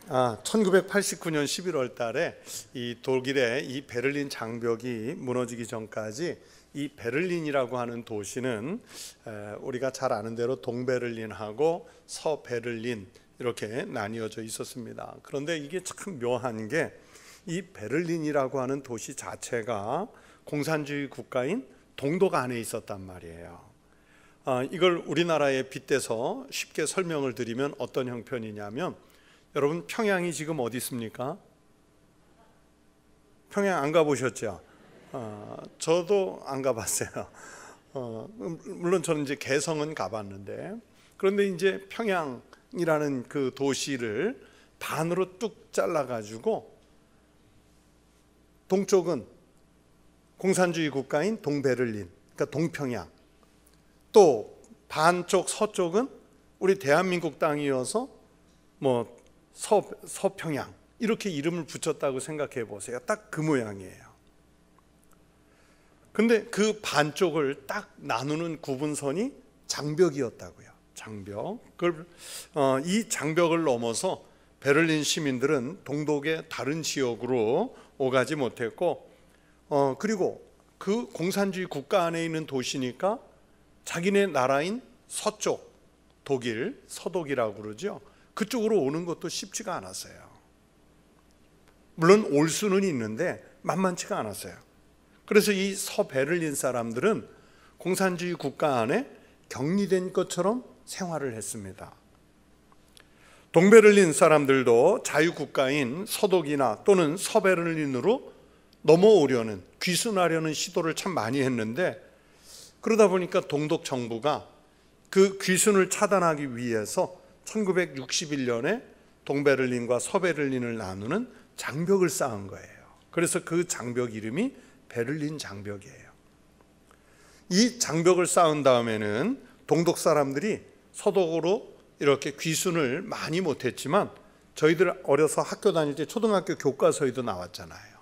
1989년 11월 달에 이 독일의 이 베를린 장벽이 무너지기 전까지 이 베를린이라고 하는 도시는 우리가 잘 아는 대로 동베를린하고 서베를린 이렇게 나뉘어져 있었습니다. 그런데 이게 참 묘한 게 이 베를린이라고 하는 도시 자체가 공산주의 국가인 동독 안에 있었단 말이에요. 이걸 우리나라에 빗대서 쉽게 설명을 드리면 어떤 형편이냐면, 여러분 평양이 지금 어디 있습니까? 평양 안 가보셨죠? 저도 안 가봤어요. 물론 저는 이제 개성은 가봤는데, 그런데 이제 평양이라는 그 도시를 반으로 뚝 잘라가지고 동쪽은 공산주의 국가인 동베를린, 그러니까 동평양, 또 반쪽 서쪽은 우리 대한민국 땅이어서 뭐 서평양, 이렇게 이름을 붙였다고 생각해 보세요. 딱 그 모양이에요. 근데 그 반쪽을 딱 나누는 구분선이 장벽이었다고요. 장벽. 이 장벽을 넘어서 베를린 시민들은 동독의 다른 지역으로 오가지 못했고, 그리고 그 공산주의 국가 안에 있는 도시니까 자기네 나라인 서쪽, 독일, 서독이라고 그러죠. 그쪽으로 오는 것도 쉽지가 않았어요. 물론 올 수는 있는데 만만치가 않았어요. 그래서 이 서베를린 사람들은 공산주의 국가 안에 격리된 것처럼 생활을 했습니다. 동베를린 사람들도 자유국가인 서독이나 또는 서베를린으로 넘어오려는, 귀순하려는 시도를 참 많이 했는데, 그러다 보니까 동독 정부가 그 귀순을 차단하기 위해서 1961년에 동베를린과 서베를린을 나누는 장벽을 쌓은 거예요. 그래서 그 장벽 이름이 베를린 장벽이에요. 이 장벽을 쌓은 다음에는 동독 사람들이 서독으로 이렇게 귀순을 많이 못했지만, 저희들 어려서 학교 다닐 때 초등학교 교과서에도 나왔잖아요.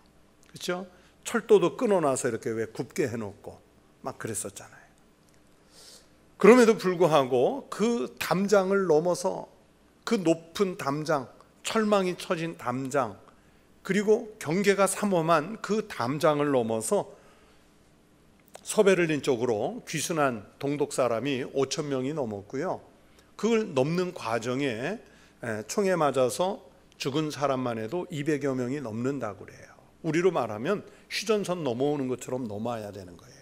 그렇죠? 철도도 끊어놔서 이렇게 왜 굽게 해놓고 막 그랬었잖아요. 그럼에도 불구하고 그 담장을 넘어서 그 높은 담장, 철망이 쳐진 담장, 그리고 경계가 삼엄한 그 담장을 넘어서 서베를린 쪽으로 귀순한 동독 사람이 5천 명이 넘었고요. 그걸 넘는 과정에 총에 맞아서 죽은 사람만 해도 200여 명이 넘는다고 그래요. 우리로 말하면 휴전선 넘어오는 것처럼 넘어야 되는 거예요.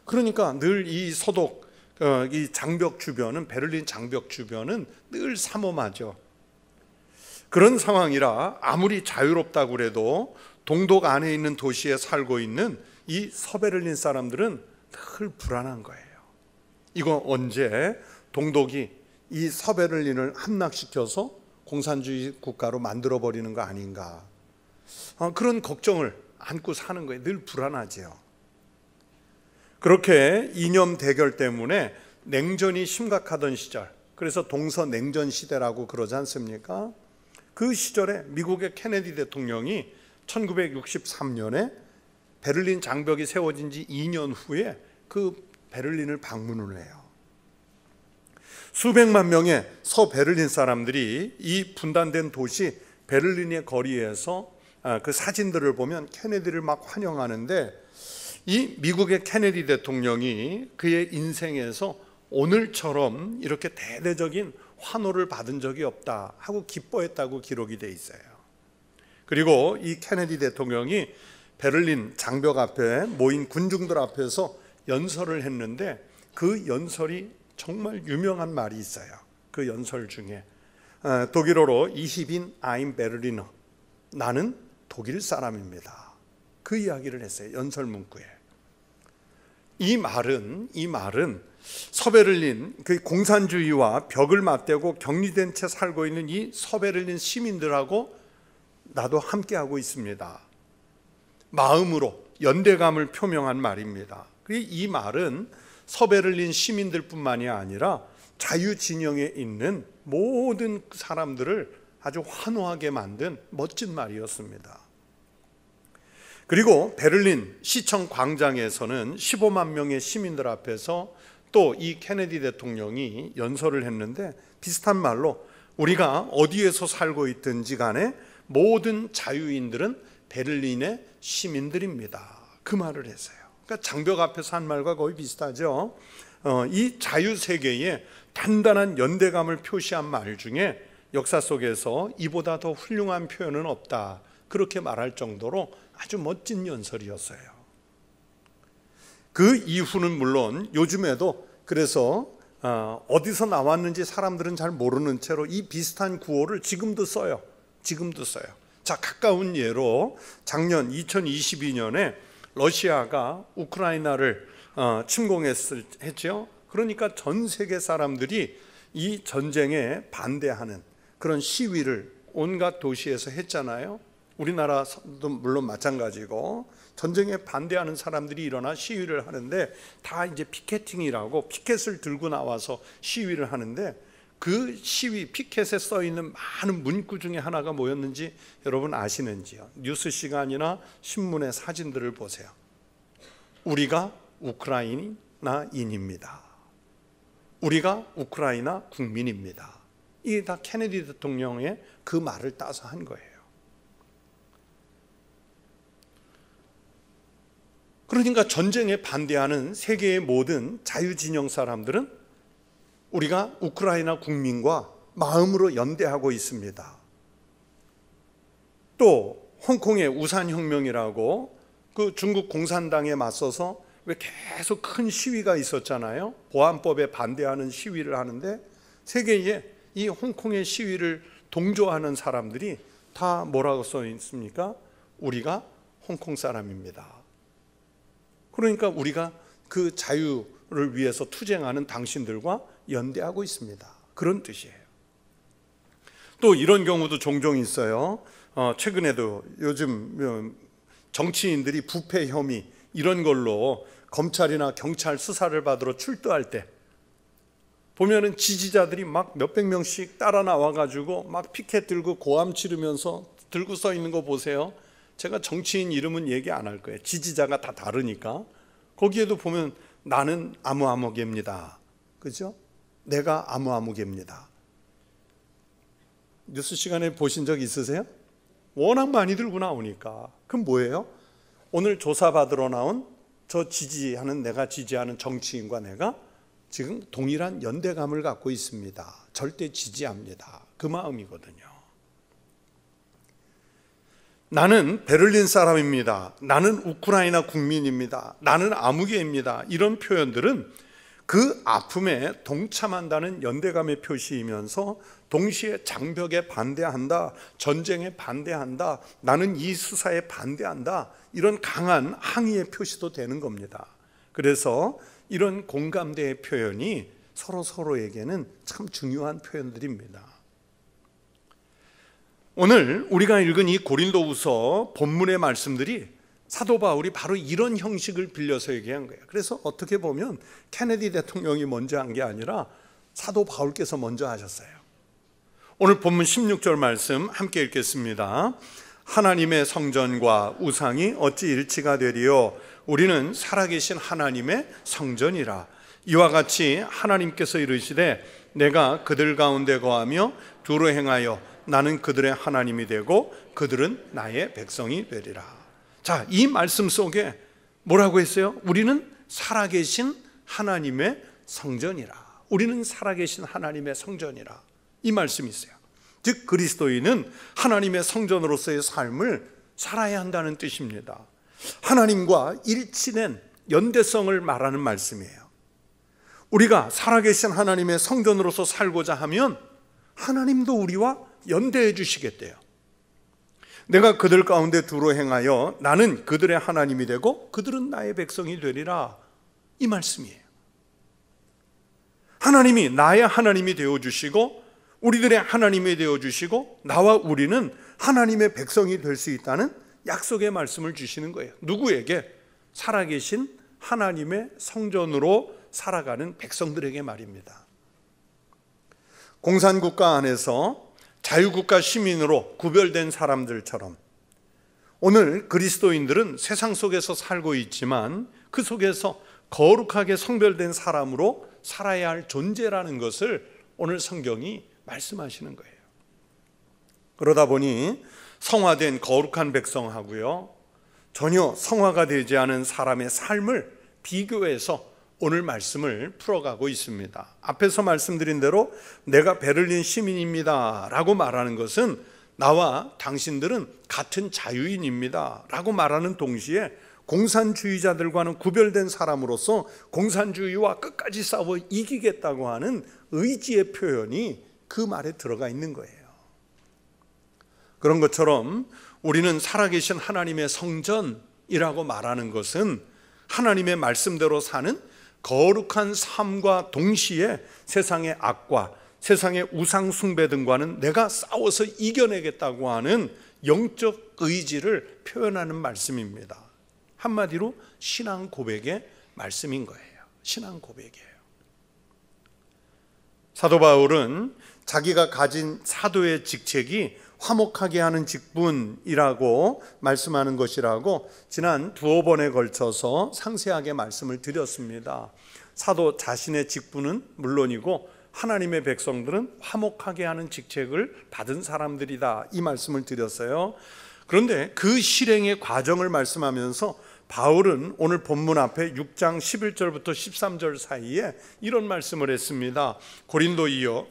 그러니까 늘 이 서독, 이 장벽 주변은, 베를린 장벽 주변은 늘 삼엄하죠. 그런 상황이라 아무리 자유롭다고 그래도 동독 안에 있는 도시에 살고 있는 이 서베를린 사람들은 늘 불안한 거예요. 이거 언제 동독이 이 서베를린을 함락시켜서 공산주의 국가로 만들어버리는 거 아닌가, 그런 걱정을 안고 사는 거예요. 늘 불안하지요. 그렇게 이념 대결 때문에 냉전이 심각하던 시절, 그래서 동서냉전 시대라고 그러지 않습니까? 그 시절에 미국의 케네디 대통령이 1963년에 베를린 장벽이 세워진 지 2년 후에 그 베를린을 방문을 해요. 수백만 명의 서베를린 사람들이 이 분단된 도시 베를린의 거리에서 그 사진들을 보면 케네디를 막 환영하는데, 이 미국의 케네디 대통령이 그의 인생에서 오늘처럼 이렇게 대대적인 환호를 받은 적이 없다 하고 기뻐했다고 기록이 돼 있어요. 그리고 이 케네디 대통령이 베를린 장벽 앞에 모인 군중들 앞에서 연설을 했는데, 그 연설이 정말 유명한 말이 있어요. 그 연설 중에 독일어로 Ich bin ein Berliner, 나는 독일 사람입니다, 그 이야기를 했어요. 연설 문구에. 이 말은 서베를린, 그 공산주의와 벽을 맞대고 격리된 채 살고 있는 이 서베를린 시민들하고 나도 함께하고 있습니다, 마음으로 연대감을 표명한 말입니다. 이 말은 서베를린 시민들뿐만이 아니라 자유진영에 있는 모든 사람들을 아주 환호하게 만든 멋진 말이었습니다. 그리고 베를린 시청 광장에서는 15만 명의 시민들 앞에서 또 이 케네디 대통령이 연설을 했는데, 비슷한 말로 우리가 어디에서 살고 있든지 간에 모든 자유인들은 베를린의 시민들입니다. 그 말을 했어요. 그러니까 장벽 앞에서 한 말과 거의 비슷하죠. 이 자유세계에 단단한 연대감을 표시한 말 중에 역사 속에서 이보다 더 훌륭한 표현은 없다, 그렇게 말할 정도로 아주 멋진 연설이었어요. 그 이후는 물론 요즘에도 그래서 어디서 나왔는지 사람들은 잘 모르는 채로 이 비슷한 구호를 지금도 써요. 자, 가까운 예로 작년 2022년에 러시아가 우크라이나를 침공했죠. 그러니까 전 세계 사람들이 이 전쟁에 반대하는 그런 시위를 온갖 도시에서 했잖아요. 우리나라도 물론 마찬가지고 전쟁에 반대하는 사람들이 일어나 시위를 하는데 다 이제 피켓팅이라고 피켓을 들고 나와서 시위를 하는데, 그 시위 피켓에 써 있는 많은 문구 중에 하나가 뭐였는지 여러분 아시는지요? 뉴스 시간이나 신문의 사진들을 보세요. 우리가 우크라이나인입니다. 우리가 우크라이나 국민입니다. 이게 다 케네디 대통령의 그 말을 따서 한 거예요. 그러니까 전쟁에 반대하는 세계의 모든 자유진영 사람들은 우리가 우크라이나 국민과 마음으로 연대하고 있습니다. 또 홍콩의 우산혁명이라고 그 중국 공산당에 맞서서 왜 계속 큰 시위가 있었잖아요. 보안법에 반대하는 시위를 하는데 세계에 이 홍콩의 시위를 동조하는 사람들이 다 뭐라고 써 있습니까? 우리가 홍콩 사람입니다. 그러니까 우리가 그 자유를 위해서 투쟁하는 당신들과 연대하고 있습니다. 그런 뜻이에요. 또 이런 경우도 종종 있어요. 최근에도 요즘 정치인들이 부패 혐의 이런 걸로 검찰이나 경찰 수사를 받으러 출두할 때 보면은 지지자들이 막 몇백 명씩 따라 나와가지고 막 피켓 들고 고함 치르면서 들고 서 있는 거 보세요. 제가 정치인 이름은 얘기 안 할 거예요. 지지자가 다 다르니까. 거기에도 보면 나는 아무아무개입니다. 그죠? 내가 아무아무개입니다. 뉴스 시간에 보신 적 있으세요? 워낙 많이 들고 나오니까. 그럼 뭐예요? 오늘 조사받으러 나온 저 지지하는, 내가 지지하는 정치인과 내가 지금 동일한 연대감을 갖고 있습니다. 절대 지지합니다. 그 마음이거든요. 나는 베를린 사람입니다. 나는 우크라이나 국민입니다. 나는 아무개입니다. 이런 표현들은 그 아픔에 동참한다는 연대감의 표시이면서 동시에 장벽에 반대한다, 전쟁에 반대한다, 나는 이 수사에 반대한다, 이런 강한 항의의 표시도 되는 겁니다. 그래서 이런 공감대의 표현이 서로에게는 참 중요한 표현들입니다. 오늘 우리가 읽은 이 고린도후서 본문의 말씀들이 사도 바울이 바로 이런 형식을 빌려서 얘기한 거예요. 그래서 어떻게 보면 케네디 대통령이 먼저 한 게 아니라 사도 바울께서 먼저 하셨어요. 오늘 본문 16절 말씀 함께 읽겠습니다. 하나님의 성전과 우상이 어찌 일치가 되리요? 우리는 살아계신 하나님의 성전이라. 이와 같이 하나님께서 이르시되 내가 그들 가운데 거하며 두루 행하여 나는 그들의 하나님이 되고 그들은 나의 백성이 되리라. 자, 이 말씀 속에 뭐라고 했어요? 우리는 살아계신 하나님의 성전이라. 우리는 살아계신 하나님의 성전이라. 이 말씀이 있어요. 즉 그리스도인은 하나님의 성전으로서의 삶을 살아야 한다는 뜻입니다. 하나님과 일치된 연대성을 말하는 말씀이에요. 우리가 살아계신 하나님의 성전으로서 살고자 하면 하나님도 우리와 연대해 주시겠대요. 내가 그들 가운데 두루 행하여 나는 그들의 하나님이 되고 그들은 나의 백성이 되리라. 이 말씀이에요. 하나님이 나의 하나님이 되어주시고 우리들의 하나님이 되어주시고 나와 우리는 하나님의 백성이 될 수 있다는 약속의 말씀을 주시는 거예요. 누구에게? 살아계신 하나님의 성전으로 살아가는 백성들에게 말입니다. 공산국가 안에서 자유국가 시민으로 구별된 사람들처럼 오늘 그리스도인들은 세상 속에서 살고 있지만 그 속에서 거룩하게 성별된 사람으로 살아야 할 존재라는 것을 오늘 성경이 말씀하시는 거예요. 그러다 보니 성화된 거룩한 백성하고요, 전혀 성화가 되지 않은 사람의 삶을 비교해서 오늘 말씀을 풀어가고 있습니다. 앞에서 말씀드린 대로 내가 베를린 시민입니다 라고 말하는 것은 나와 당신들은 같은 자유인입니다 라고 말하는 동시에 공산주의자들과는 구별된 사람으로서 공산주의와 끝까지 싸워 이기겠다고 하는 의지의 표현이 그 말에 들어가 있는 거예요. 그런 것처럼 우리는 살아계신 하나님의 성전이라고 말하는 것은 하나님의 말씀대로 사는 거룩한 삶과 동시에 세상의 악과 세상의 우상 숭배 등과는 내가 싸워서 이겨내겠다고 하는 영적 의지를 표현하는 말씀입니다. 한마디로 신앙 고백의 말씀인 거예요. 신앙 고백이에요. 사도 바울은 자기가 가진 사도의 직책이 화목하게 하는 직분이라고 말씀하는 것이라고 지난 두어 번에 걸쳐서 상세하게 말씀을 드렸습니다. 사도 자신의 직분은 물론이고 하나님의 백성들은 화목하게 하는 직책을 받은 사람들이다, 이 말씀을 드렸어요. 그런데 그 실행의 과정을 말씀하면서 바울은 오늘 본문 앞에 6장 11절부터 13절 사이에 이런 말씀을 했습니다. 고린도인들이여,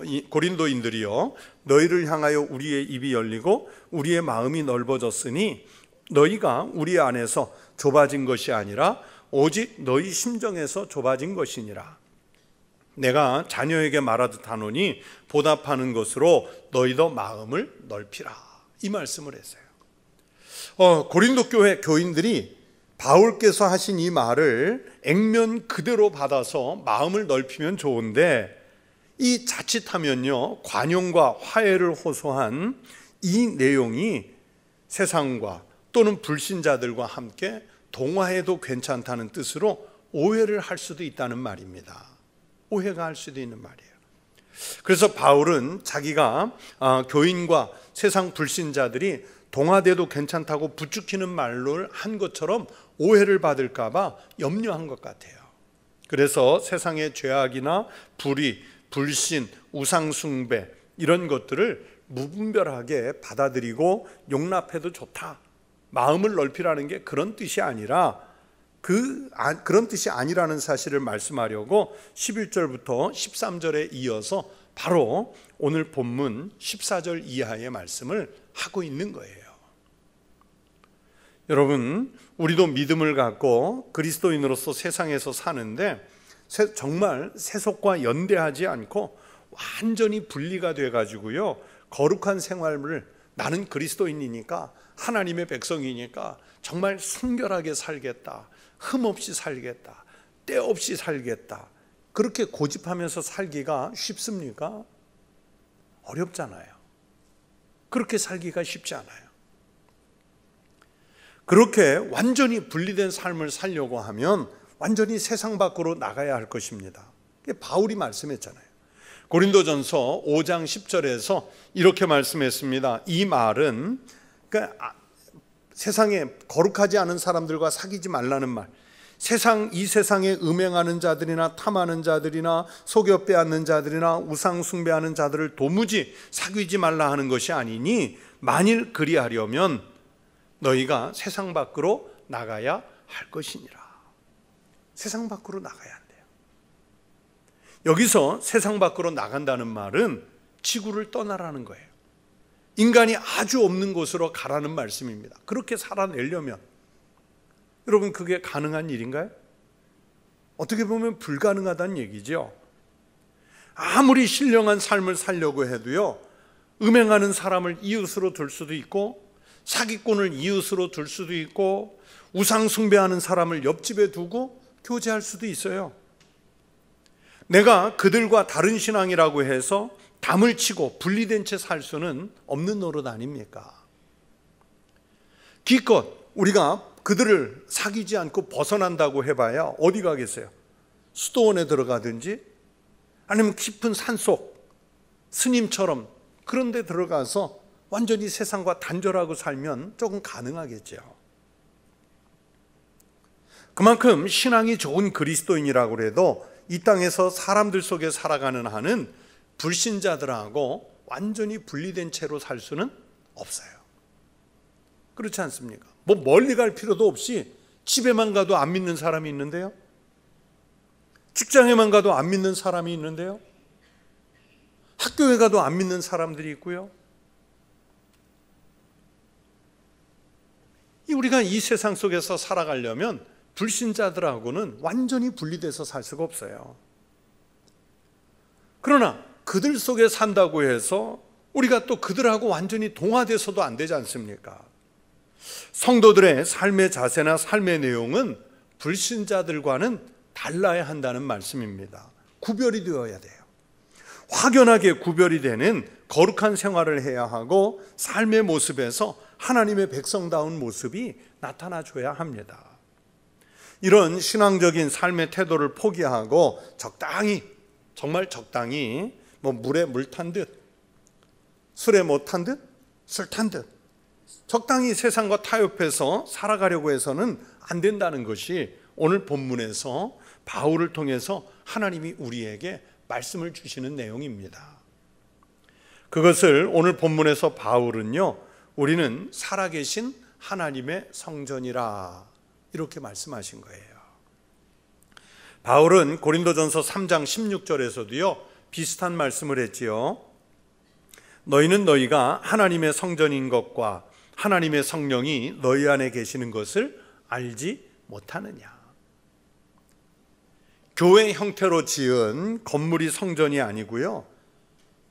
너희를 향하여 우리의 입이 열리고 우리의 마음이 넓어졌으니 너희가 우리 안에서 좁아진 것이 아니라 오직 너희 심정에서 좁아진 것이니라. 내가 자녀에게 말하듯 하노니 보답하는 것으로 너희도 마음을 넓히라, 이 말씀을 했어요. 고린도 교회 교인들이 바울께서 하신 이 말을 액면 그대로 받아서 마음을 넓히면 좋은데, 이 자칫하면요 관용과 화해를 호소한 이 내용이 세상과 또는 불신자들과 함께 동화해도 괜찮다는 뜻으로 오해를 할 수도 있다는 말입니다. 오해가 할 수도 있는 말이에요. 그래서 바울은 자기가 교인과 세상 불신자들이 동화돼도 괜찮다고 부추기는 말로 한 것처럼 오해를 받을까 봐 염려한 것 같아요. 그래서 세상의 죄악이나 불의, 불신, 우상숭배 이런 것들을 무분별하게 받아들이고 용납해도 좋다, 마음을 넓히라는 게 그런 뜻이 아니라 그런 뜻이 아니라는 사실을 말씀하려고 11절부터 13절에 이어서 바로 오늘 본문 14절 이하의 말씀을 하고 있는 거예요. 여러분, 우리도 믿음을 갖고 그리스도인으로서 세상에서 사는데 정말 세속과 연대하지 않고 완전히 분리가 돼가지고요, 거룩한 생활을, 나는 그리스도인이니까 하나님의 백성이니까 정말 순결하게 살겠다, 흠없이 살겠다, 때 없이 살겠다, 그렇게 고집하면서 살기가 쉽습니까? 어렵잖아요. 그렇게 살기가 쉽지 않아요. 그렇게 완전히 분리된 삶을 살려고 하면 완전히 세상 밖으로 나가야 할 것입니다. 바울이 말씀했잖아요. 고린도전서 5장 10절에서 이렇게 말씀했습니다. 이 말은 세상에 거룩하지 않은 사람들과 사귀지 말라는 말, 이 세상에 음행하는 자들이나 탐하는 자들이나 속여 빼앗는 자들이나 우상 숭배하는 자들을 도무지 사귀지 말라 하는 것이 아니니 만일 그리하려면 너희가 세상 밖으로 나가야 할 것이니라. 세상 밖으로 나가야 한대요. 여기서 세상 밖으로 나간다는 말은 지구를 떠나라는 거예요. 인간이 아주 없는 곳으로 가라는 말씀입니다. 그렇게 살아내려면 여러분, 그게 가능한 일인가요? 어떻게 보면 불가능하다는 얘기죠. 아무리 신령한 삶을 살려고 해도요, 음행하는 사람을 이웃으로 둘 수도 있고 사기꾼을 이웃으로 둘 수도 있고 우상 숭배하는 사람을 옆집에 두고 교제할 수도 있어요. 내가 그들과 다른 신앙이라고 해서 담을 치고 분리된 채 살 수는 없는 노릇 아닙니까? 기껏 우리가 그들을 사귀지 않고 벗어난다고 해봐야 어디 가겠어요? 수도원에 들어가든지 아니면 깊은 산속 스님처럼 그런 데 들어가서 완전히 세상과 단절하고 살면 조금 가능하겠죠. 그만큼 신앙이 좋은 그리스도인이라고 해도 이 땅에서 사람들 속에 살아가는 한은 불신자들하고 완전히 분리된 채로 살 수는 없어요. 그렇지 않습니까? 뭐 멀리 갈 필요도 없이 집에만 가도 안 믿는 사람이 있는데요. 직장에만 가도 안 믿는 사람이 있는데요. 학교에 가도 안 믿는 사람들이 있고요. 우리가 이 세상 속에서 살아가려면 불신자들하고는 완전히 분리돼서 살 수가 없어요. 그러나 그들 속에 산다고 해서 우리가 또 그들하고 완전히 동화돼서도 안 되지 않습니까? 성도들의 삶의 자세나 삶의 내용은 불신자들과는 달라야 한다는 말씀입니다. 구별이 되어야 돼요. 확연하게 구별이 되는 거룩한 생활을 해야 하고 삶의 모습에서 하나님의 백성다운 모습이 나타나줘야 합니다. 이런 신앙적인 삶의 태도를 포기하고 적당히, 정말 적당히 물에 물 탄 듯, 술에 못 탄 듯, 술 탄 듯 적당히 세상과 타협해서 살아가려고 해서는 안 된다는 것이 오늘 본문에서 바울을 통해서 하나님이 우리에게 말씀을 주시는 내용입니다. 그것을 오늘 본문에서 바울은요, 우리는 살아계신 하나님의 성전이라 이렇게 말씀하신 거예요. 바울은 고린도전서 3장 16절에서도요 비슷한 말씀을 했지요. 너희는 너희가 하나님의 성전인 것과 하나님의 성령이 너희 안에 계시는 것을 알지 못하느냐. 교회 형태로 지은 건물이 성전이 아니고요,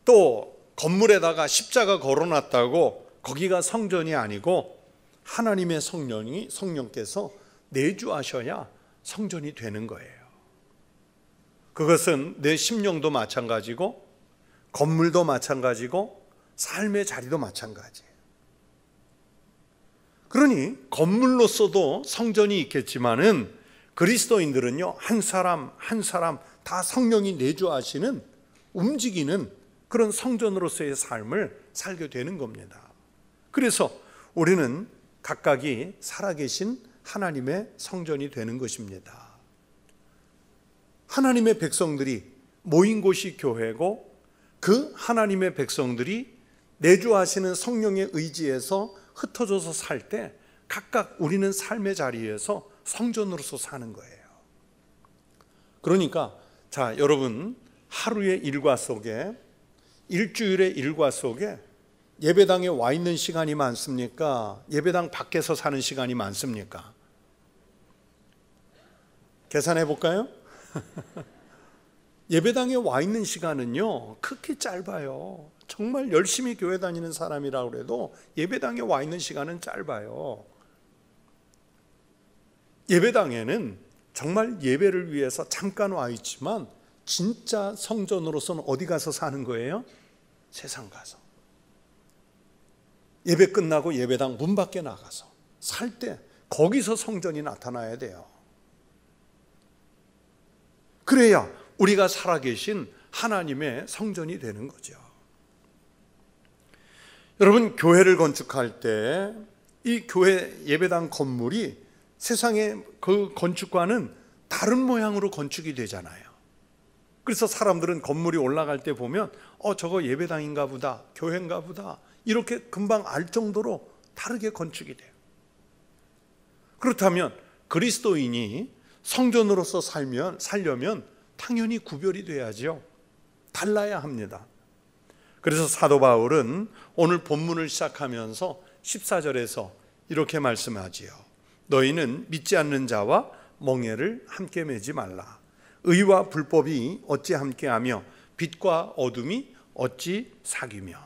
또 건물에다가 십자가 걸어놨다고 거기가 성전이 아니고 하나님의 성령께서 내주하셔야 성전이 되는 거예요. 그것은 내 심령도 마찬가지고 건물도 마찬가지고 삶의 자리도 마찬가지예요. 그러니 건물로서도 성전이 있겠지만은 그리스도인들은요, 한 사람 한 사람 다 성령이 내주하시는 움직이는 그런 성전으로서의 삶을 살게 되는 겁니다. 그래서 우리는 각각이 살아계신 하나님의 성전이 되는 것입니다. 하나님의 백성들이 모인 곳이 교회고 그 하나님의 백성들이 내주하시는 성령의 의지에서 흩어져서 살 때 각각 우리는 삶의 자리에서 성전으로서 사는 거예요. 그러니까 자, 여러분, 하루의 일과 속에, 일주일의 일과 속에 예배당에 와 있는 시간이 많습니까? 예배당 밖에서 사는 시간이 많습니까? 계산해 볼까요? 예배당에 와 있는 시간은요 극히 짧아요. 정말 열심히 교회 다니는 사람이라고 해도 예배당에 와 있는 시간은 짧아요. 예배당에는 정말 예배를 위해서 잠깐 와 있지만 진짜 성전으로서는 어디 가서 사는 거예요? 세상 가서. 예배 끝나고 예배당 문 밖에 나가서 살 때 거기서 성전이 나타나야 돼요. 그래야 우리가 살아계신 하나님의 성전이 되는 거죠. 여러분, 교회를 건축할 때 이 교회 예배당 건물이 세상의 그 건축과는 다른 모양으로 건축이 되잖아요. 그래서 사람들은 건물이 올라갈 때 보면 저거 예배당인가 보다, 교회인가 보다 이렇게 금방 알 정도로 다르게 건축이 돼요. 그렇다면 그리스도인이 성전으로서 살려면 당연히 구별이 돼야죠. 달라야 합니다. 그래서 사도 바울은 오늘 본문을 시작하면서 14절에서 이렇게 말씀하지요. 너희는 믿지 않는 자와 멍에를 함께 매지 말라. 의와 불법이 어찌 함께하며 빛과 어둠이 어찌 사귀며.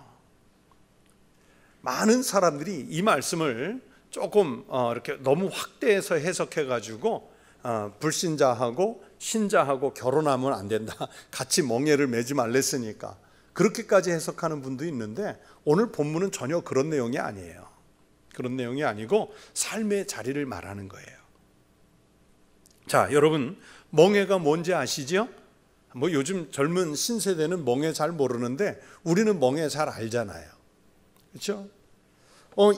많은 사람들이 이 말씀을 조금 이렇게 너무 확대해서 해석해 가지고 불신자하고 신자하고 결혼하면 안 된다, 같이 멍에를 매지 말랬으니까 그렇게까지 해석하는 분도 있는데 오늘 본문은 전혀 그런 내용이 아니에요. 그런 내용이 아니고 삶의 자리를 말하는 거예요. 자, 여러분, 멍에가 뭔지 아시죠? 요즘 젊은 신세대는 멍에 잘 모르는데 우리는 멍에 잘 알잖아요. 그렇죠?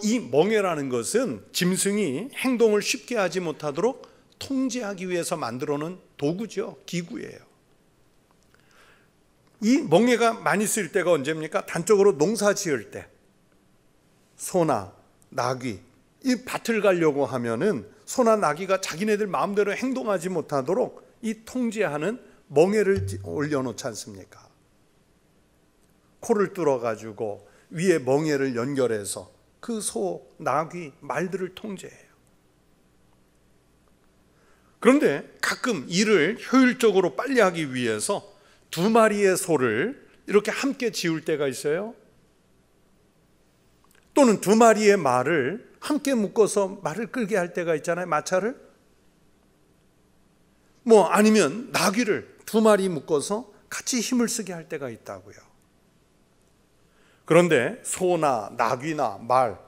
이 멍에라는 것은 짐승이 행동을 쉽게 하지 못하도록 통제하기 위해서 만들어 놓은 도구죠. 기구예요. 이 멍에가 많이 쓰일 때가 언제입니까? 단적으로 농사 지을 때 소나 나귀 이 밭을 가려고 하면은 소나 나귀가 자기네들 마음대로 행동하지 못하도록 이 통제하는 멍에를 올려놓지 않습니까? 코를 뚫어가지고 위에 멍에를 연결해서 그 소, 나귀, 말들을 통제해요. 그런데 가끔 일을 효율적으로 빨리 하기 위해서 2마리의 소를 이렇게 함께 지울 때가 있어요. 또는 2마리의 말을 함께 묶어서 말을 끌게 할 때가 있잖아요. 마차를. 아니면 나귀를 2마리 묶어서 같이 힘을 쓰게 할 때가 있다고요. 그런데 소나 나귀나 말,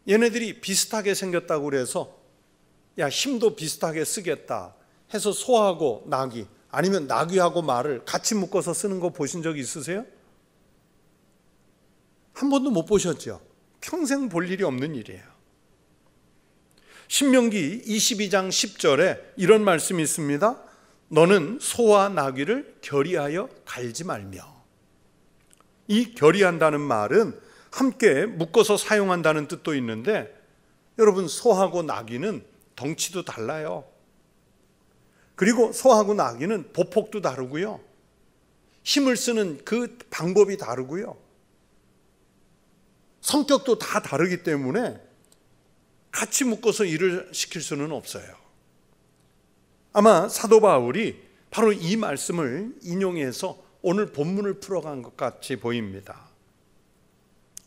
얘네들이 비슷하게 생겼다고 그래서 야, 힘도 비슷하게 쓰겠다 해서 소하고 나귀, 아니면 나귀하고 말을 같이 묶어서 쓰는 거 보신 적 있으세요? 한 번도 못 보셨죠? 평생 볼 일이 없는 일이에요. 신명기 22장 10절에 이런 말씀이 있습니다. 너는 소와 나귀를 결의하여 갈지 말며. 이 결의한다는 말은 함께 묶어서 사용한다는 뜻도 있는데, 여러분, 소하고 나귀는 덩치도 달라요. 그리고 소하고 나귀는 보폭도 다르고요, 힘을 쓰는 그 방법이 다르고요, 성격도 다 다르기 때문에 같이 묶어서 일을 시킬 수는 없어요. 아마 사도 바울이 바로 이 말씀을 인용해서 오늘 본문을 풀어간 것 같이 보입니다.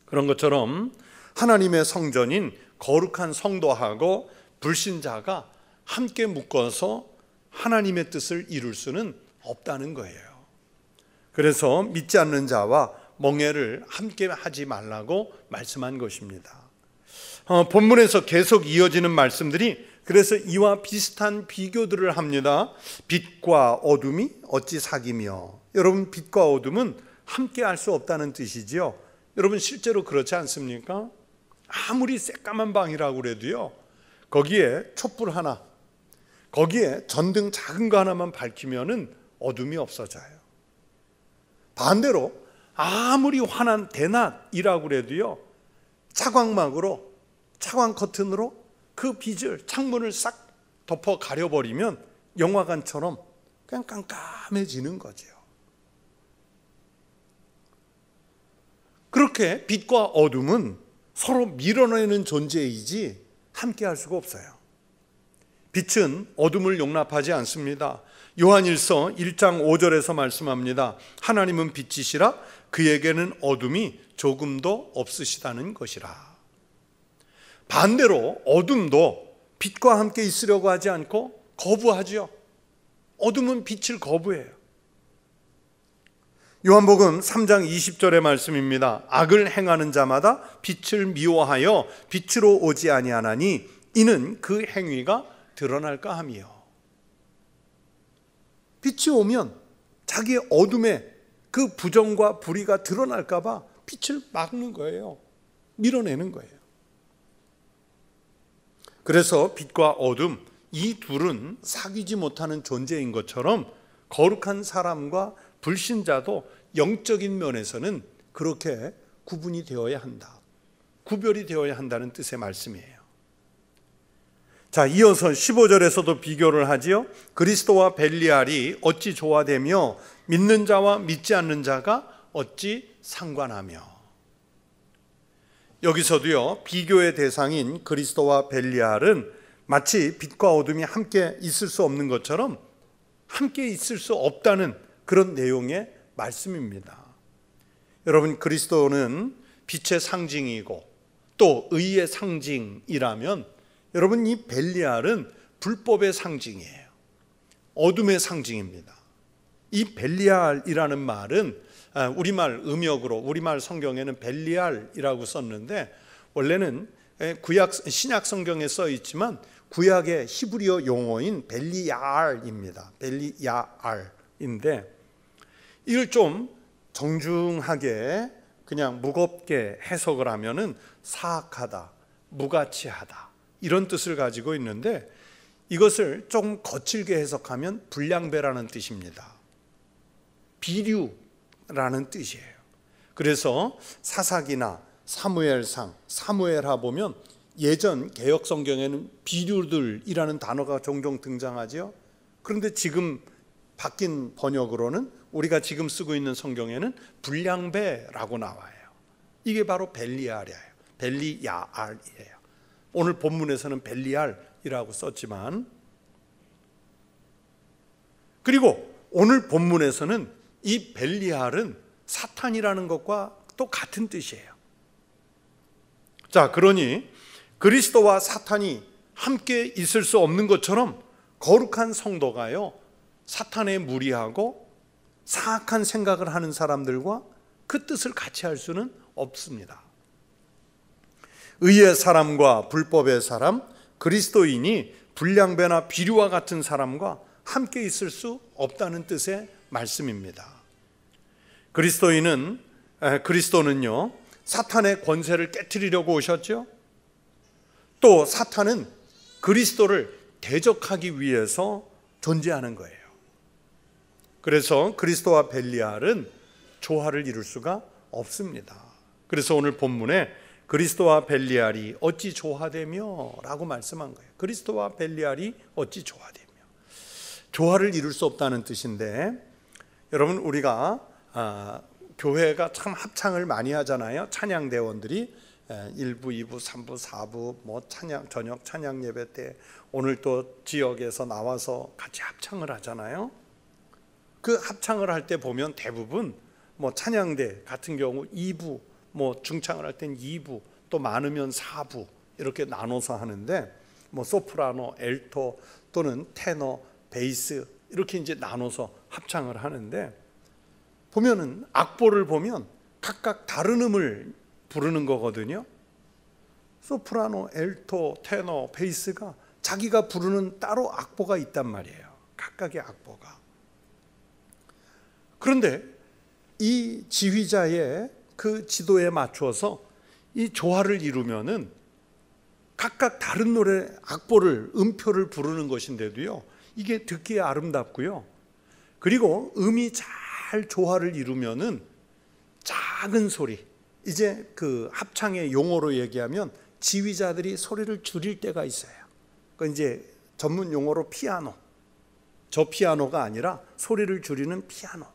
그런 것처럼 하나님의 성전인 거룩한 성도하고 불신자가 함께 묶어서 하나님의 뜻을 이룰 수는 없다는 거예요. 그래서 믿지 않는 자와 멍에를 함께 하지 말라고 말씀한 것입니다. 본문에서 계속 이어지는 말씀들이 그래서 이와 비슷한 비교들을 합니다. 빛과 어둠이 어찌 사귀며. 여러분, 빛과 어둠은 함께 할 수 없다는 뜻이지요. 여러분, 실제로 그렇지 않습니까? 아무리 새까만 방이라고 그래도요, 거기에 촛불 하나, 거기에 전등 작은 거 하나만 밝히면은 어둠이 없어져요. 반대로 아무리 환한 대낮이라고 그래도요, 차광막으로, 차광 커튼으로 그 빛을, 창문을 싹 덮어 가려버리면 영화관처럼 그냥 깜깜해지는 거죠. 그렇게 빛과 어둠은 서로 밀어내는 존재이지 함께 할 수가 없어요. 빛은 어둠을 용납하지 않습니다. 요한일서 1장 5절에서 말씀합니다. 하나님은 빛이시라 그에게는 어둠이 조금도 없으시다는 것이라. 반대로 어둠도 빛과 함께 있으려고 하지 않고 거부하죠. 어둠은 빛을 거부해요. 요한복음 3장 20절의 말씀입니다. 악을 행하는 자마다 빛을 미워하여 빛으로 오지 아니하나니 이는 그 행위가 드러날까 함이요. 빛이 오면 자기의 어둠의 그 부정과 불의가 드러날까 봐 빛을 막는 거예요. 밀어내는 거예요. 그래서 빛과 어둠, 이 둘은 사귀지 못하는 존재인 것처럼 거룩한 사람과 불신자도 영적인 면에서는 그렇게 구분이 되어야 한다, 구별이 되어야 한다는 뜻의 말씀이에요. 자, 이어서 15절에서도 비교를 하지요. 그리스도와 벨리알이 어찌 조화되며 믿는 자와 믿지 않는 자가 어찌 상관하며. 여기서도요, 비교의 대상인 그리스도와 벨리알은 마치 빛과 어둠이 함께 있을 수 없는 것처럼 함께 있을 수 없다는 그런 내용의 말씀입니다. 여러분, 그리스도는 빛의 상징이고 또 의의 상징이라면, 여러분, 이 벨리알은 불법의 상징이에요. 어둠의 상징입니다. 이 벨리알이라는 말은 우리말 음역으로, 우리말 성경에는 벨리알이라고 썼는데, 원래는 구약 신약 성경에 써 있지만 구약의 히브리어 용어인 벨리알입니다. 벨리야알인데, 이걸 좀 정중하게 그냥 무겁게 해석을 하면은 사악하다, 무가치하다, 이런 뜻을 가지고 있는데, 이것을 조금 거칠게 해석하면 불량배라는 뜻입니다. 비류라는 뜻이에요. 그래서 사사기나 사무엘상, 사무엘하 보면 예전 개역 성경에는 비류들이라는 단어가 종종 등장하죠. 그런데 지금 바뀐 번역으로는 우리가 지금 쓰고 있는 성경에는 불량배라고 나와요. 이게 바로 벨리알이에요. 벨리야알이에요. 오늘 본문에서는 벨리알이라고 썼지만, 그리고 오늘 본문에서는 이 벨리알은 사탄이라는 것과 또 같은 뜻이에요. 자, 그러니 그리스도와 사탄이 함께 있을 수 없는 것처럼 거룩한 성도가요, 사탄에 무리하고 사악한 생각을 하는 사람들과 그 뜻을 같이 할 수는 없습니다. 의의 사람과 불법의 사람, 그리스도인이 불량배나 비류와 같은 사람과 함께 있을 수 없다는 뜻의 말씀입니다. 그리스도는요, 사탄의 권세를 깨트리려고 오셨죠. 또 사탄은 그리스도를 대적하기 위해서 존재하는 거예요. 그래서 그리스도와 벨리알은 조화를 이룰 수가 없습니다. 그래서 오늘 본문에 그리스도와 벨리알이 어찌 조화되며 라고 말씀한 거예요. 그리스도와 벨리알이 어찌 조화되며. 조화를 이룰 수 없다는 뜻인데, 여러분, 우리가 교회가 참 합창을 많이 하잖아요. 찬양대원들이 1부, 2부, 3부, 4부 뭐 저녁 찬양 예배 때 오늘 또 지역에서 나와서 같이 합창을 하잖아요. 그 합창을 할 때 보면 대부분 뭐 찬양대 같은 경우 2부, 뭐 중창을 할 땐 2부, 또 많으면 4부 이렇게 나눠서 하는데, 뭐 소프라노, 엘토 또는 테너, 베이스 이렇게 이제 나눠서 합창을 하는데, 보면은 악보를 보면 각각 다른 음을 부르는 거거든요. 소프라노, 엘토, 테너, 베이스가 자기가 부르는 따로 악보가 있단 말이에요. 각각의 악보가. 그런데 이 지휘자의 그 지도에 맞춰서 이 조화를 이루면은 각각 다른 노래 악보를, 음표를 부르는 것인데도요, 이게 듣기에 아름답고요, 그리고 음이 잘 조화를 이루면은 작은 소리, 이제 그 합창의 용어로 얘기하면 지휘자들이 소리를 줄일 때가 있어요. 그 이제 전문 용어로 피아노, 저 피아노가 아니라 소리를 줄이는 피아노,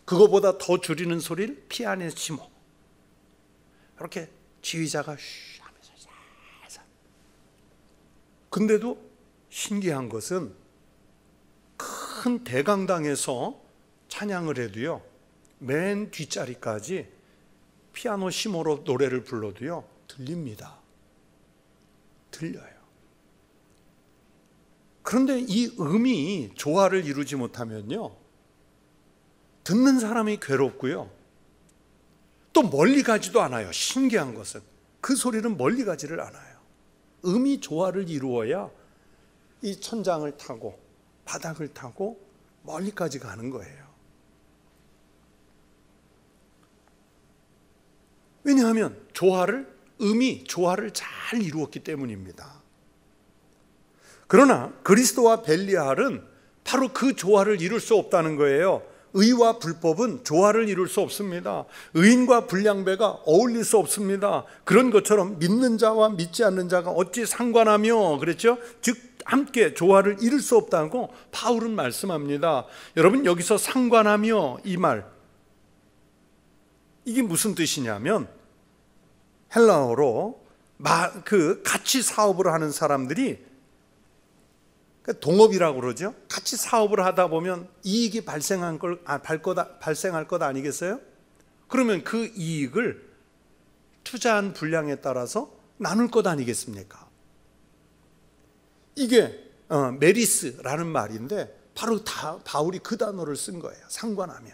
그거보다 더 줄이는 소리를 피아니시모, 이렇게 지휘자가 쉬 하면서 살살. 근데도 신기한 것은 큰 대강당에서 찬양을 해도요, 맨 뒷자리까지 피아노 시모로 노래를 불러도요, 들립니다. 들려요. 그런데 이 음이 조화를 이루지 못하면요, 듣는 사람이 괴롭고요, 또 멀리 가지도 않아요. 신기한 것은 그 소리는 멀리 가지를 않아요. 음이 조화를 이루어야 이 천장을 타고 바닥을 타고 멀리까지 가는 거예요. 왜냐하면 음이 조화를 잘 이루었기 때문입니다. 그러나 그리스도와 벨리알은 바로 그 조화를 이룰 수 없다는 거예요. 의와 불법은 조화를 이룰 수 없습니다. 의인과 불량배가 어울릴 수 없습니다. 그런 것처럼 믿는 자와 믿지 않는 자가 어찌 상관하며 그랬죠? 즉 함께 조화를 이룰 수 없다고 바울은 말씀합니다. 여러분, 여기서 상관하며 이 말, 이게 무슨 뜻이냐면 헬라어로 같이 사업을 하는 사람들이 동업이라고 그러죠. 같이 사업을 하다 보면 이익이 발생할 것 아니겠어요? 그러면 그 이익을 투자한 분량에 따라서 나눌 것 아니겠습니까? 이게 메리스라는 말인데 바로 바울이 그 단어를 쓴 거예요. 상관하며.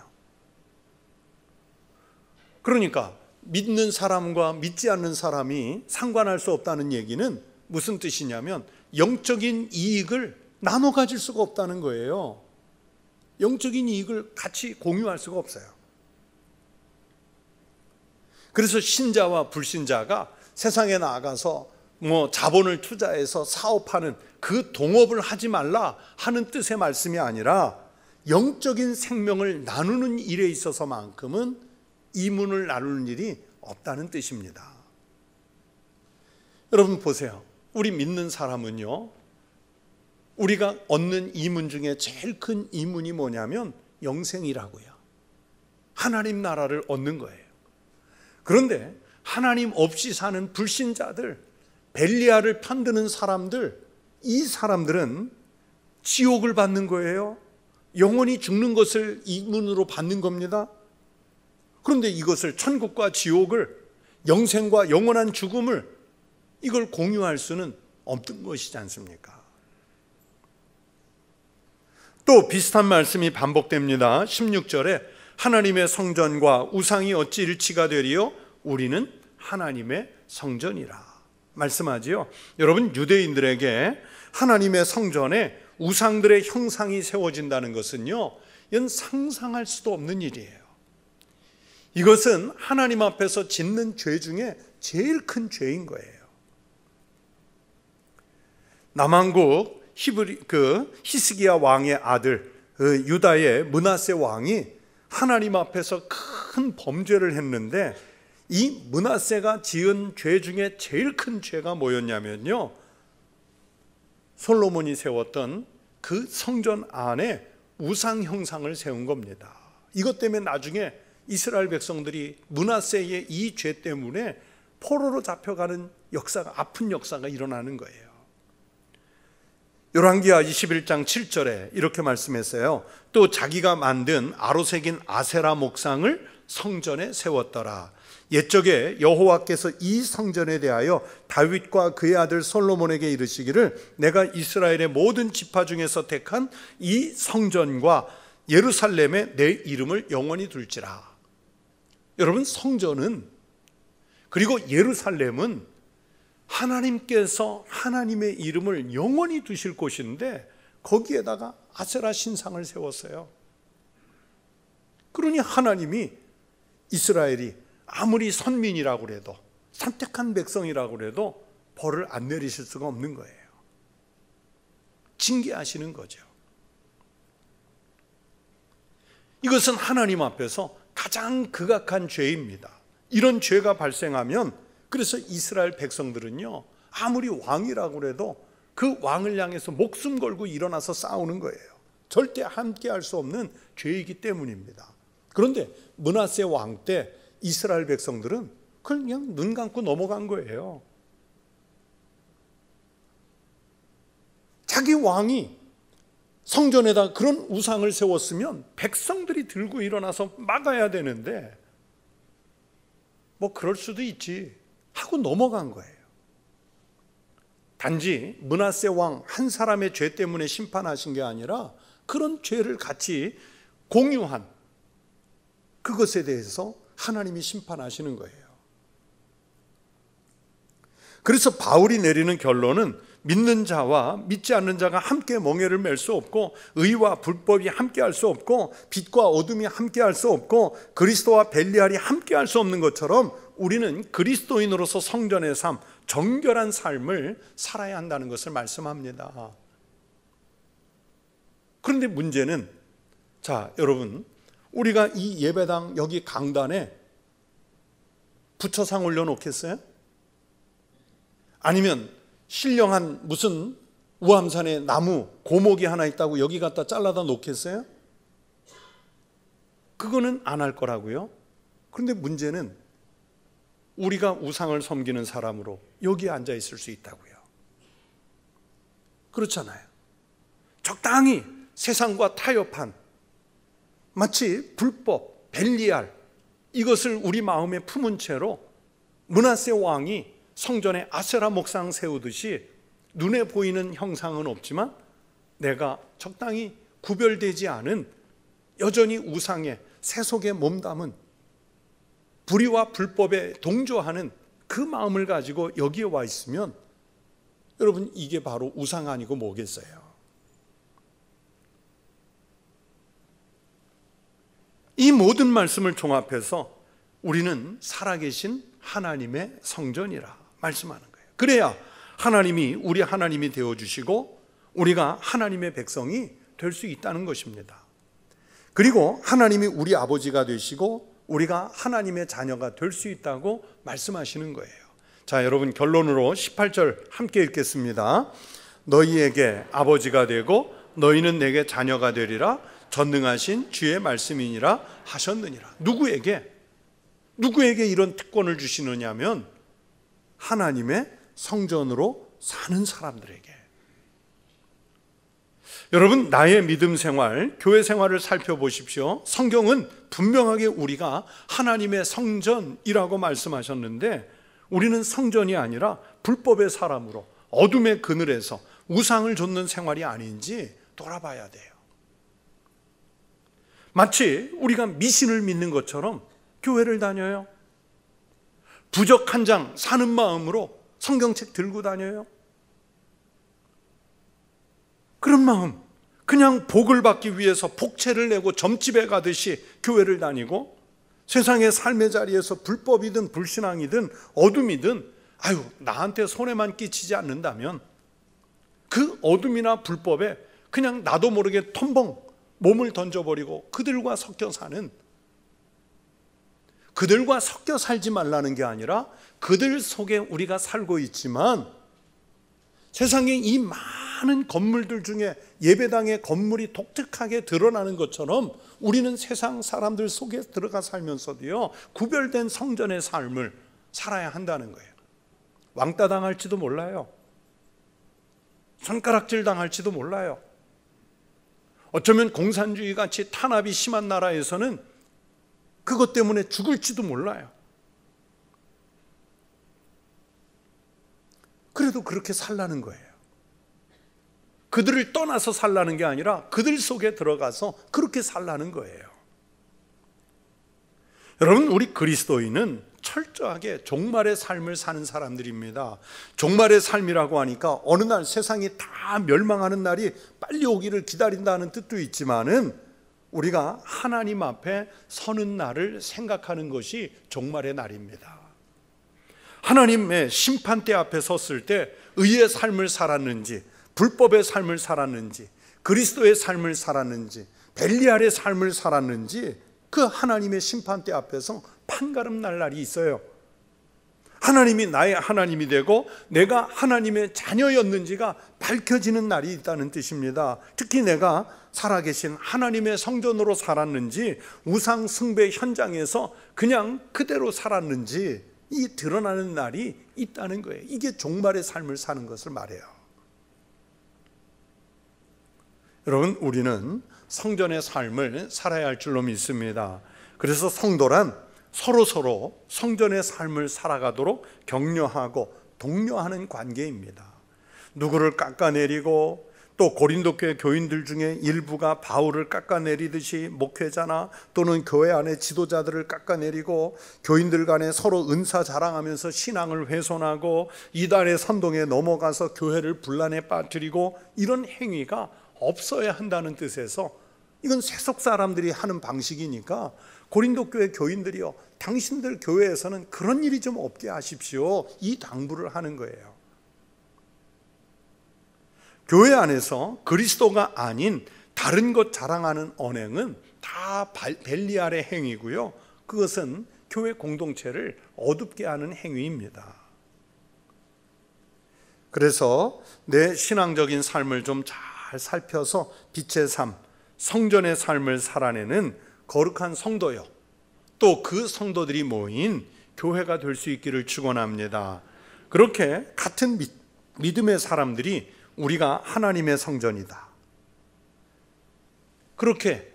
그러니까 믿는 사람과 믿지 않는 사람이 상관할 수 없다는 얘기는 무슨 뜻이냐면 영적인 이익을 나눠 가질 수가 없다는 거예요. 영적인 이익을 같이 공유할 수가 없어요. 그래서 신자와 불신자가 세상에 나가서 뭐 자본을 투자해서 사업하는 그 동업을 하지 말라 하는 뜻의 말씀이 아니라 영적인 생명을 나누는 일에 있어서만큼은 이문을 나누는 일이 없다는 뜻입니다. 여러분 보세요. 우리 믿는 사람은요, 우리가 얻는 이문 중에 제일 큰 이문이 뭐냐면 영생이라고요. 하나님 나라를 얻는 거예요. 그런데 하나님 없이 사는 불신자들, 벨리알을 편드는 사람들, 이 사람들은 지옥을 받는 거예요. 영원히 죽는 것을 이문으로 받는 겁니다. 그런데 이것을 천국과 지옥을, 영생과 영원한 죽음을, 이걸 공유할 수는 없는 것이지 않습니까? 또 비슷한 말씀이 반복됩니다. 16절에 하나님의 성전과 우상이 어찌 일치가 되리요? 우리는 하나님의 성전이라 말씀하지요. 여러분, 유대인들에게 하나님의 성전에 우상들의 형상이 세워진다는 것은요, 이건 상상할 수도 없는 일이에요. 이것은 하나님 앞에서 짓는 죄 중에 제일 큰 죄인 거예요. 남왕국 히스기야 왕의 아들 유다의 므낫세 왕이 하나님 앞에서 큰 범죄를 했는데, 이 므낫세가 지은 죄 중에 제일 큰 죄가 뭐였냐면요, 솔로몬이 세웠던 그 성전 안에 우상 형상을 세운 겁니다. 이것 때문에 나중에 이스라엘 백성들이 므낫세의 이 죄 때문에 포로로 잡혀가는 역사가, 아픈 역사가 일어나는 거예요. 열왕기하 21장 7절에 이렇게 말씀했어요. 또 자기가 만든 아로새긴 아세라 목상을 성전에 세웠더라. 옛적에 여호와께서 이 성전에 대하여 다윗과 그의 아들 솔로몬에게 이르시기를, 내가 이스라엘의 모든 지파 중에서 택한 이 성전과 예루살렘에 내 이름을 영원히 둘지라. 여러분, 성전은, 그리고 예루살렘은 하나님께서 하나님의 이름을 영원히 두실 곳인데 거기에다가 아세라 신상을 세웠어요. 그러니 하나님이 이스라엘이 아무리 선민이라고 해도, 선택한 백성이라고 해도 벌을 안 내리실 수가 없는 거예요. 징계하시는 거죠. 이것은 하나님 앞에서 가장 극악한 죄입니다. 이런 죄가 발생하면, 그래서 이스라엘 백성들은요, 아무리 왕이라고 해도 그 왕을 향해서 목숨 걸고 일어나서 싸우는 거예요. 절대 함께 할 수 없는 죄이기 때문입니다. 그런데 므낫세 왕 때 이스라엘 백성들은 그냥 눈 감고 넘어간 거예요. 자기 왕이 성전에다 그런 우상을 세웠으면 백성들이 들고 일어나서 막아야 되는데, 뭐 그럴 수도 있지 하고 넘어간 거예요. 단지 므낫세 왕 한 사람의 죄 때문에 심판하신 게 아니라 그런 죄를 같이 공유한 그것에 대해서 하나님이 심판하시는 거예요. 그래서 바울이 내리는 결론은, 믿는 자와 믿지 않는 자가 함께 멍에를 맬 수 없고, 의와 불법이 함께 할 수 없고, 빛과 어둠이 함께 할 수 없고, 그리스도와 벨리알이 함께 할 수 없는 것처럼 우리는 그리스도인으로서 성전의 삶, 정결한 삶을 살아야 한다는 것을 말씀합니다. 그런데 문제는, 자 여러분, 우리가 이 예배당 여기 강단에 부처상 올려놓겠어요? 아니면 신령한 무슨 우암산에 나무 고목이 하나 있다고 여기 갖다 잘라다 놓겠어요? 그거는 안 할 거라고요. 그런데 문제는 우리가 우상을 섬기는 사람으로 여기에 앉아 있을 수 있다고요. 그렇잖아요. 적당히 세상과 타협한, 마치 불법, 벨리알, 이것을 우리 마음에 품은 채로 므낫세 왕이 성전에 아세라 목상 세우듯이 눈에 보이는 형상은 없지만 내가 적당히 구별되지 않은, 여전히 우상에 세속에 몸담은, 불의와 불법에 동조하는 그 마음을 가지고 여기에 와 있으면, 여러분, 이게 바로 우상 아니고 뭐겠어요? 이 모든 말씀을 종합해서 우리는 살아계신 하나님의 성전이라 말씀하는 거예요. 그래야 하나님이 우리 하나님이 되어주시고 우리가 하나님의 백성이 될 수 있다는 것입니다. 그리고 하나님이 우리 아버지가 되시고 우리가 하나님의 자녀가 될 수 있다고 말씀하시는 거예요. 자, 여러분 결론으로 18절 함께 읽겠습니다. 너희에게 아버지가 되고 너희는 내게 자녀가 되리라. 전능하신 주의 말씀이니라 하셨느니라. 누구에게 이런 특권을 주시느냐면 하나님의 성전으로 사는 사람들에게. 여러분, 나의 믿음 생활, 교회 생활을 살펴보십시오. 성경은 분명하게 우리가 하나님의 성전이라고 말씀하셨는데 우리는 성전이 아니라 불법의 사람으로 어둠의 그늘에서 우상을 좇는 생활이 아닌지 돌아봐야 돼요. 마치 우리가 미신을 믿는 것처럼 교회를 다녀요. 부적 한 장 사는 마음으로 성경책 들고 다녀요. 그런 마음, 그냥 복을 받기 위해서 복채를 내고 점집에 가듯이 교회를 다니고 세상의 삶의 자리에서 불법이든 불신앙이든 어둠이든 나한테 손해만 끼치지 않는다면 그 어둠이나 불법에 그냥 나도 모르게 텀벙 몸을 던져버리고 그들과 섞여 사는, 그들과 섞여 살지 말라는 게 아니라 그들 속에 우리가 살고 있지만 세상에 이 많은 건물들 중에 예배당의 건물이 독특하게 드러나는 것처럼 우리는 세상 사람들 속에 들어가 살면서도요, 구별된 성전의 삶을 살아야 한다는 거예요. 왕따 당할지도 몰라요. 손가락질 당할지도 몰라요. 어쩌면 공산주의 같이 탄압이 심한 나라에서는 그것 때문에 죽을지도 몰라요. 그래도 그렇게 살라는 거예요. 그들을 떠나서 살라는 게 아니라 그들 속에 들어가서 그렇게 살라는 거예요. 여러분, 우리 그리스도인은 철저하게 종말의 삶을 사는 사람들입니다. 종말의 삶이라고 하니까 어느 날 세상이 다 멸망하는 날이 빨리 오기를 기다린다는 뜻도 있지만은 우리가 하나님 앞에 서는 날을 생각하는 것이 종말의 날입니다. 하나님의 심판대 앞에 섰을 때 의의 삶을 살았는지, 불법의 삶을 살았는지, 그리스도의 삶을 살았는지, 벨리알의 삶을 살았는지 그 하나님의 심판대 앞에서 판가름 날 날이 있어요. 하나님이 나의 하나님이 되고 내가 하나님의 자녀였는지가 밝혀지는 날이 있다는 뜻입니다. 특히 내가 살아계신 하나님의 성전으로 살았는지 우상 숭배 현장에서 그냥 그대로 살았는지 이 드러나는 날이 있다는 거예요. 이게 종말의 삶을 사는 것을 말해요. 여러분, 우리는 성전의 삶을 살아야 할 줄로 믿습니다. 그래서 성도란 서로 성전의 삶을 살아가도록 격려하고 독려하는 관계입니다. 누구를 깎아내리고 또 고린도 교회 교인들 중에 일부가 바울을 깎아내리듯이 목회자나 또는 교회 안에 지도자들을 깎아내리고 교인들 간에 서로 은사 자랑하면서 신앙을 훼손하고 이단의 선동에 넘어가서 교회를 분란에 빠뜨리고 이런 행위가 없어야 한다는 뜻에서 이건 세속 사람들이 하는 방식이니까 고린도 교회 교인들이요, 당신들 교회에서는 그런 일이 좀 없게 하십시오, 이 당부를 하는 거예요. 교회 안에서 그리스도가 아닌 다른 것 자랑하는 언행은 다 벨리알의 행위고요, 그것은 교회 공동체를 어둡게 하는 행위입니다. 그래서 내 신앙적인 삶을 좀 잘 살펴서 빛의 삶, 성전의 삶을 살아내는 거룩한 성도요, 또 그 성도들이 모인 교회가 될 수 있기를 축원합니다. 그렇게 같은 믿음의 사람들이 우리가 하나님의 성전이다, 그렇게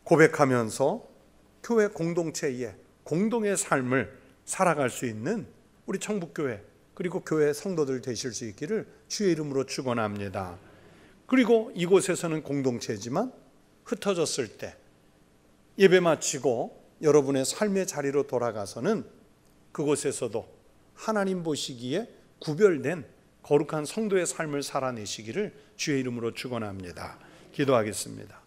고백하면서 교회 공동체의 공동의 삶을 살아갈 수 있는 우리 청북교회 그리고 교회 성도들 되실 수 있기를 주의 이름으로 축원합니다. 그리고 이곳에서는 공동체지만 흩어졌을 때 예배 마치고 여러분의 삶의 자리로 돌아가서는 그곳에서도 하나님 보시기에 구별된 거룩한 성도의 삶을 살아내시기를 주의 이름으로 축원합니다. 기도하겠습니다.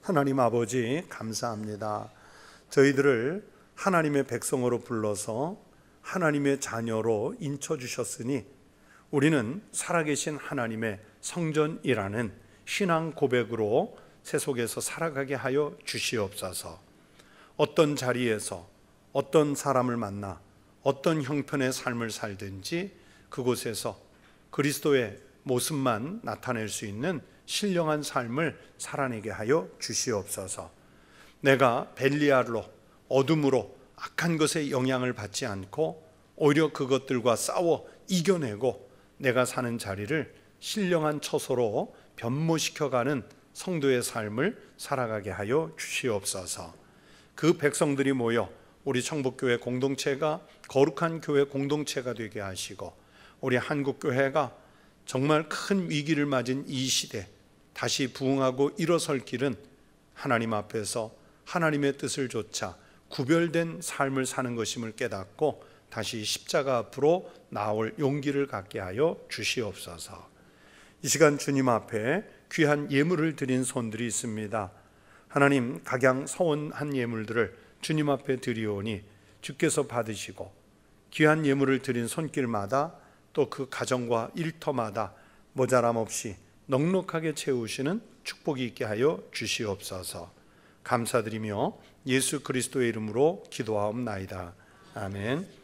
하나님 아버지, 감사합니다. 저희들을 하나님의 백성으로 불러서 하나님의 자녀로 인쳐주셨으니 우리는 살아계신 하나님의 성전이라는 신앙 고백으로 세속에서 살아가게 하여 주시옵소서. 어떤 자리에서 어떤 사람을 만나 어떤 형편의 삶을 살든지 그곳에서 그리스도의 모습만 나타낼 수 있는 신령한 삶을 살아내게 하여 주시옵소서. 내가 벨리알로 어둠으로 악한 것에 영향을 받지 않고 오히려 그것들과 싸워 이겨내고 내가 사는 자리를 신령한 처소로 변모시켜가는 성도의 삶을 살아가게 하여 주시옵소서. 그 백성들이 모여 우리 청북교회 공동체가 거룩한 교회 공동체가 되게 하시고 우리 한국교회가 정말 큰 위기를 맞은 이 시대 다시 부흥하고 일어설 길은 하나님 앞에서 하나님의 뜻을 좇아 구별된 삶을 사는 것임을 깨닫고 다시 십자가 앞으로 나올 용기를 갖게 하여 주시옵소서. 이 시간 주님 앞에 귀한 예물을 드린 손들이 있습니다. 하나님, 각양 서원한 예물들을 주님 앞에 드리오니 주께서 받으시고 귀한 예물을 드린 손길마다 또 그 가정과 일터마다 모자람 없이 넉넉하게 채우시는 축복이 있게 하여 주시옵소서. 감사드리며 예수 그리스도의 이름으로 기도하옵나이다. 아멘.